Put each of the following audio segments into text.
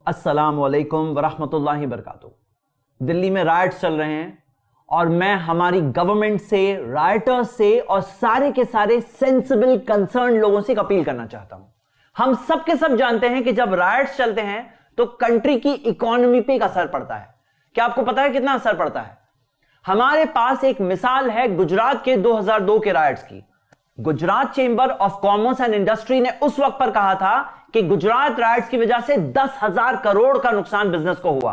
अस्सलाम वालेकुम वरहमतुल्लाहि वबरकातुहू। दिल्ली में राइट्स चल रहे हैं और मैं हमारी गवर्नमेंट से, राइटर्स से और सारे के सारे सेंसिबल कंसर्न लोगों से एक अपील करना चाहता हूं। हम सब के सब जानते हैं कि जब राइट्स चलते हैं तो कंट्री की इकोनॉमी पे एक असर पड़ता है। क्या आपको पता है कितना असर पड़ता है? हमारे पास एक मिसाल है गुजरात के 2002 के राइट्स की। Gujarat chamber of commerce and industry ने उस वक्त पर कहा था कि गुजरात राइट्स की वजह से 10,000 करोड़ का नुकसान बिजनेस को हुआ।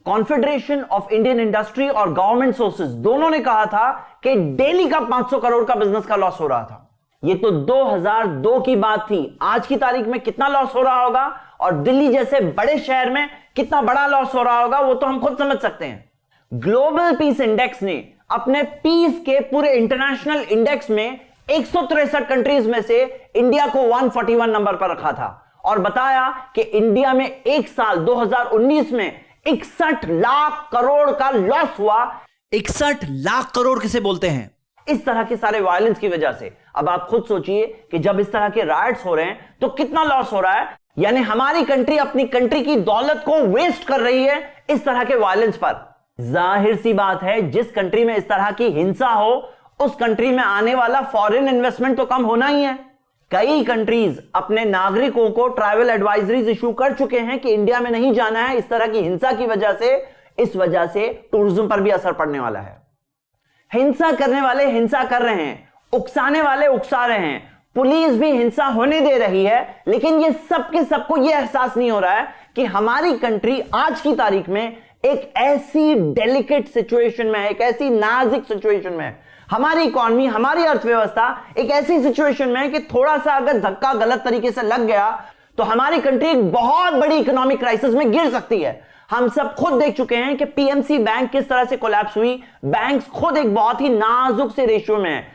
कॉन्फेडरेशन ऑफ इंडियन इंडस्ट्री और गवर्नमेंट सोर्सेज दोनों ने कहा था कि डेली का 500 करोड़ का बिजनेस का लॉस हो रहा था। यह तो 2002 की बात थी। आज की तारीख में कितना लॉस हो रहा होगा और दिल्ली जैसे बड़े शहर में कितना बड़ा लॉस हो रहा होगा वो तो हम खुद समझ सकते हैं। ग्लोबल पीस इंडेक्स ने अपने पीस के पूरे इंटरनेशनल इंडेक्स में 163 कंट्रीज में से इंडिया को 141 नंबर पर रखा था और बताया कि इंडिया में एक साल 2019 में 61 लाख करोड़ का लॉस हुआ। 61 लाख करोड़ किसे बोलते हैं? इस तरह के सारे वायलेंस की वजह से। अब आप खुद सोचिए कि जब इस तरह के राइट्स हो रहे हैं तो कितना लॉस हो रहा है। यानी हमारी कंट्री अपनी कंट्री की दौलत को वेस्ट कर रही है इस तरह के वायलेंस पर। जाहिर सी बात है, जिस कंट्री में इस तरह की हिंसा हो उस कंट्री में आने वाला फॉरेन इन्वेस्टमेंट तो कम होना ही है। कई कंट्रीज अपने नागरिकों को ट्रैवल एडवाइजरीज इशू कर चुके हैं कि इंडिया में नहीं जाना है इस तरह की हिंसा की वजह से। इस वजह से टूरिज्म पर भी असर पड़ने वाला है। हिंसा करने वाले हिंसा कर रहे हैं, उकसाने वाले उकसा रहे हैं, पुलिस भी हिंसा होने दे रही है, लेकिन ये सबके सबको यह एहसास नहीं हो रहा है कि हमारी कंट्री आज की तारीख में एक ऐसी डेलिकेट सिचुएशन में है, एक ऐसी नाजुक सिचुएशन में है। हमारी इकोनॉमी, हमारी अर्थव्यवस्था एक ऐसी सिचुएशन में है कि थोड़ा सा अगर धक्का गलत तरीके से लग गया तो हमारी कंट्री एक बहुत बड़ी इकोनॉमिक क्राइसिस में गिर सकती है। हम सब खुद देख चुके हैं कि पीएमसी बैंक किस तरह से कोलैप्स हुई। बैंक्स खुद एक बहुत ही नाजुक से रेशियो में है।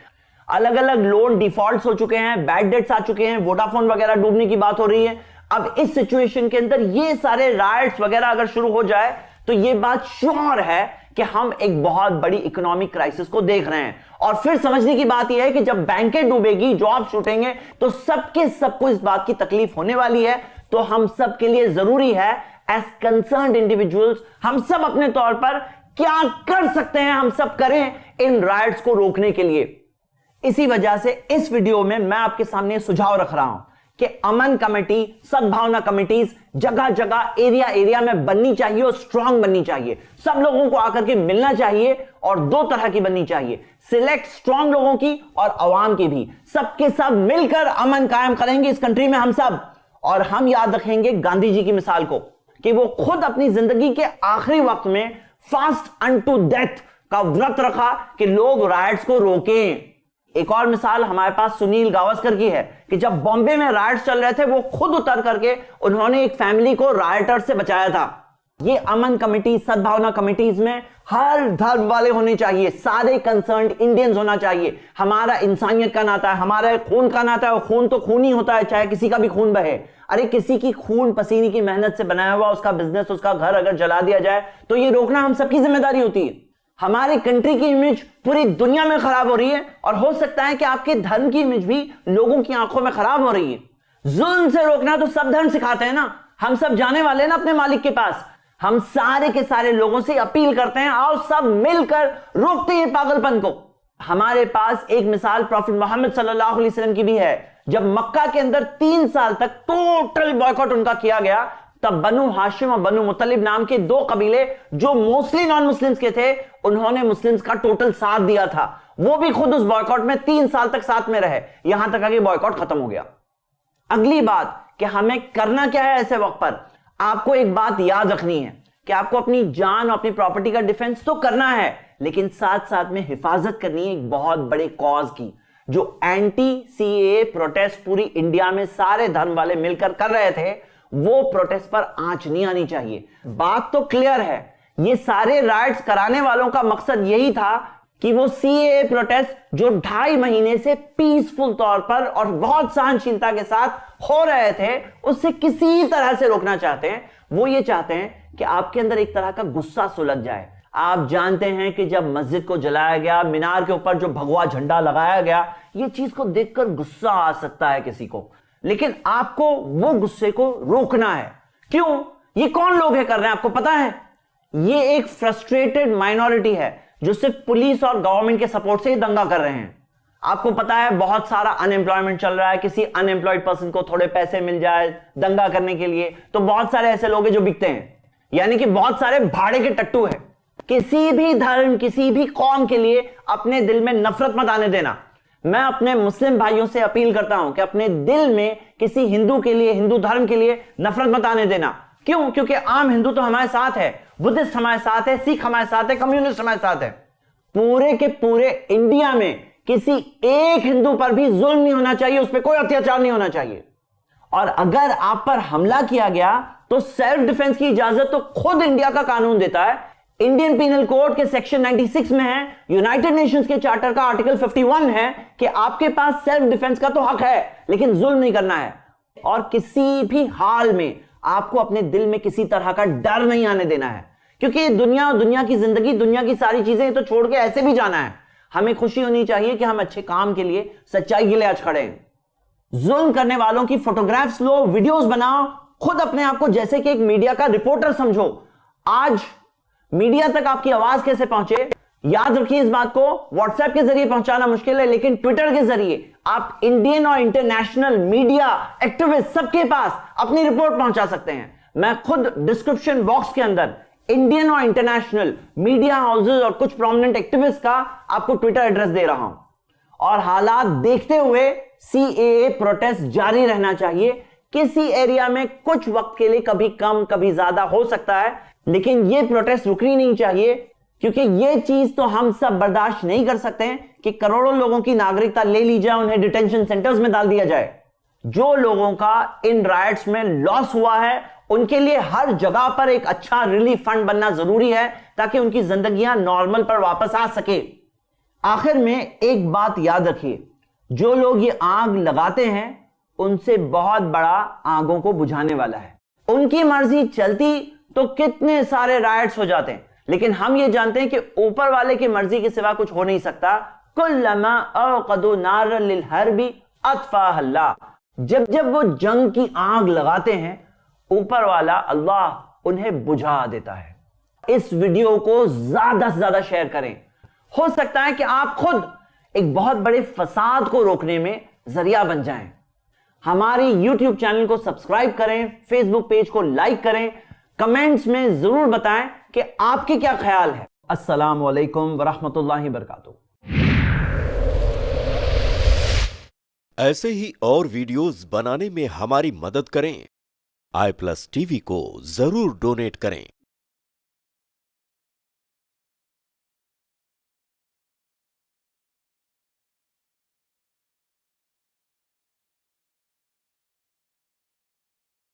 अलग अलग लोन डिफॉल्ट्स हो चुके हैं, बैड डेट्स आ चुके हैं, वोडाफोन वगैरह डूबने की बात हो रही है। अब इस सिचुएशन के अंदर ये सारे राइट्स वगैरह अगर शुरू हो जाए तो ये बात श्योर है कि हम एक बहुत बड़ी इकोनॉमिक क्राइसिस को देख रहे हैं। और फिर समझने की बात यह है कि जब बैंकें डूबेगी, जॉब छूटेंगे, तो सबके सबको इस बात की तकलीफ होने वाली है। तो हम सब के लिए जरूरी है एज कंसर्न्ड इंडिविजुअल्स, हम सब अपने तौर पर क्या कर सकते हैं, हम सब करें इन राइट्स को रोकने के लिए। इसी वजह से इस वीडियो में मैं आपके सामने सुझाव रख रहा हूं कि अमन कमेटी, सद्भावना कमिटीज जगह जगह, एरिया एरिया में बननी चाहिए और स्ट्रांग बननी चाहिए। सब लोगों को आकर के मिलना चाहिए और दो तरह की बननी चाहिए, सिलेक्ट स्ट्रांग लोगों की और आवाम की भी। सबके सब मिलकर अमन कायम करेंगे इस कंट्री में हम सब। और हम याद रखेंगे गांधी जी की मिसाल को कि वो खुद अपनी जिंदगी के आखिरी वक्त में फास्ट अनटू डेथ का व्रत रखा कि लोग राइट्स को रोकें। एक और मिसाल हमारे पास सुनील गावस्कर की है कि जब बॉम्बे में राइट्स चल रहे थे वो खुद उतर करके उन्होंने एक फैमिली को राइटर्स से बचाया था। ये अमन कमेटी, सद्भावना कमिटीज में हर धर्म वाले होने चाहिए, सारे कंसर्न्ड इंडियंस होना चाहिए। हमारा इंसानियत का नाता है, हमारा खून का नाता है। और खून तो खून ही होता है, चाहे किसी का भी खून बहे। अरे किसी की खून पसीने की मेहनत से बनाया हुआ उसका बिजनेस, उसका घर अगर जला दिया जाए तो ये रोकना हम सबकी जिम्मेदारी होती है। हमारी कंट्री की इमेज पूरी दुनिया में खराब हो रही है और हो सकता है कि आपके धर्म की इमेज भी लोगों की आंखों में खराब हो रही है। जुल्म से रोकना तो सब धर्म सिखाते हैं ना। हम सब जाने वाले हैं ना अपने मालिक के पास। हम सारे के सारे लोगों से अपील करते हैं, आओ सब मिलकर रोकते हैं पागलपन को। हमारे पास एक मिसाल प्रॉफिट मोहम्मद सल्लल्लाहु अलैहि वसल्लम की भी है। जब मक्का के अंदर 3 साल तक टोटल बॉयकॉट उनका किया गया, तब बनु हाशिम और बनु मुत्तलिब नाम के 2 कबीले जो मोस्टली नॉन मुस्लिम्स के थे, उन्होंने मुस्लिम्स का टोटल साथ दिया था। वो भी खुद उस बॉयकॉट में 3 साल तक साथ में रहे, यहां तक कि बॉयकॉट खत्म हो गया। अगली बात कि हमें करना क्या है ऐसे वक्त पर, आपको एक बात याद रखनी है कि आपको अपनी जान और अपनी प्रॉपर्टी का डिफेंस तो करना है, लेकिन साथ साथ में हिफाजत करनी है एक बहुत बड़े कॉज की। जो एंटी सीएए प्रोटेस्ट पूरी इंडिया में सारे धर्म वाले मिलकर कर रहे थे, वो प्रोटेस्ट पर आंच नहीं आनी चाहिए। बात तो क्लियर है, ये सारे राइट्स कराने वालों का मकसद यही था कि वो सीएए प्रोटेस्ट जो 2.5 महीने से पीसफुल तौर पर और बहुत सहनशीलता के साथ हो रहे थे, उससे किसी तरह से रोकना चाहते हैं। वो ये चाहते हैं कि आपके अंदर एक तरह का गुस्सा सुलग जाए। आप जानते हैं कि जब मस्जिद को जलाया गया, मीनार के ऊपर जो भगवा झंडा लगाया गया, ये चीज को देखकर गुस्सा आ सकता है किसी को, लेकिन आपको वो गुस्से को रोकना है। क्यों? ये कौन लोग है कर रहे हैं आपको पता है? ये एक फ्रस्ट्रेटेड माइनॉरिटी है जो सिर्फ पुलिस और गवर्नमेंट के सपोर्ट से ही दंगा कर रहे हैं। आपको पता है बहुत सारा अनएम्प्लॉयमेंट चल रहा है, किसी अनएम्प्लॉयड पर्सन को थोड़े पैसे मिल जाए दंगा करने के लिए, तो बहुत सारे ऐसे लोग हैं जो बिकते हैं, यानी कि बहुत सारे भाड़े के टट्टू हैं। किसी भी धर्म, किसी भी कौम के लिए अपने दिल में नफरत मत आने देना। मैं अपने मुस्लिम भाइयों से अपील करता हूं कि अपने दिल में किसी हिंदू के लिए, हिंदू धर्म के लिए नफरत मत आने देना। क्यों? क्योंकि आम हिंदू तो हमारे साथ है, बुद्धिस्ट हमारे साथ है, सिख हमारे साथ है, कम्युनिस्ट हमारे साथ है। पूरे के पूरे इंडिया में किसी एक हिंदू पर भी जुल्म नहीं होना चाहिए, उस पर कोई अत्याचार नहीं होना चाहिए। और अगर आप पर हमला किया गया तो सेल्फ डिफेंस की इजाजत तो खुद इंडिया का कानून देता है। इंडियन पिनल कोड के सेक्शन 96 में है, यूनाइटेड नेशंस के चार्टर का आर्टिकल 51 है कि आपके पास सेल्फ डिफेंस का तो हक है, लेकिन जुल्म नहीं करना है। और किसी भी हाल में आपको अपने दिल में किसी तरह का डर नहीं आने देना है, क्योंकि दुनिया की जिंदगी, दुनिया की सारी चीजें तो छोड़ के ऐसे भी जाना है। हमें खुशी होनी चाहिए कि हम अच्छे काम के लिए, सच्चाई के लिए आज खड़े हैं। जुल्म करने वालों की फोटोग्राफ्स लो, वीडियोस बनाओ, खुद अपने आप को जैसे कि एक मीडिया का रिपोर्टर समझो। आज मीडिया तक आपकी आवाज कैसे पहुंचे, याद रखिए इस बात को। व्हाट्सएप के जरिए पहुंचाना मुश्किल है, लेकिन ट्विटर के जरिए आप इंडियन और इंटरनेशनल मीडिया एक्टिविस्ट सबके पास अपनी रिपोर्ट पहुंचा सकते हैं। मैं खुद डिस्क्रिप्शन बॉक्स के अंदर इंडियन और इंटरनेशनल मीडिया हाउसेस और कुछ प्रोमिनेंट एक्टिविस्ट का आपको ट्विटर एड्रेस दे रहा हूं। और हालात देखते हुए सीएए प्रोटेस्ट जारी रहना चाहिए। किसी एरिया में कुछ वक्त के लिए कभी कम कभी ज्यादा हो सकता है, लेकिन यह प्रोटेस्ट रुकनी नहीं चाहिए, क्योंकि यह चीज तो हम सब बर्दाश्त नहीं कर सकते हैं कि करोड़ों लोगों की नागरिकता ले ली जाए, उन्हें डिटेंशन सेंटर्स में डाल दिया जाए। जो लोगों का इन राइट्स में लॉस हुआ है उनके लिए हर जगह पर एक अच्छा रिलीफ फंड बनना जरूरी है, ताकि उनकी जिंदगियां नॉर्मल पर वापस आ सके। आखिर में एक बात याद रखिए, जो लोग ये आग लगाते हैं उनसे बहुत बड़ा आगों को बुझाने वाला है। उनकी मर्जी चलती तो कितने सारे राइट्स हो जाते हैं, लेकिन हम ये जानते हैं कि ऊपर वाले की मर्जी के सिवा कुछ हो नहीं सकता। कुल्लमा औक़दू नारन लिल हर्बी अत्फ़ाहा अल्लाह। जब जब वो जंग की आग लगाते हैं, ऊपर वाला अल्लाह उन्हें बुझा देता है। इस वीडियो को ज्यादा से ज्यादा शेयर करें। हो सकता है कि आप खुद एक बहुत बड़े फसाद को रोकने में जरिया बन जाएं। हमारी YouTube चैनल को सब्सक्राइब करें, फेसबुक पेज को लाइक करें, कमेंट्स में जरूर बताएं कि आपके क्या ख्याल है। अस्सलाम वालेकुम वरहमतुल्लाहि वबरकातुहू। ऐसे ही और वीडियोस बनाने में हमारी मदद करें। iPlus TV को जरूर डोनेट करें।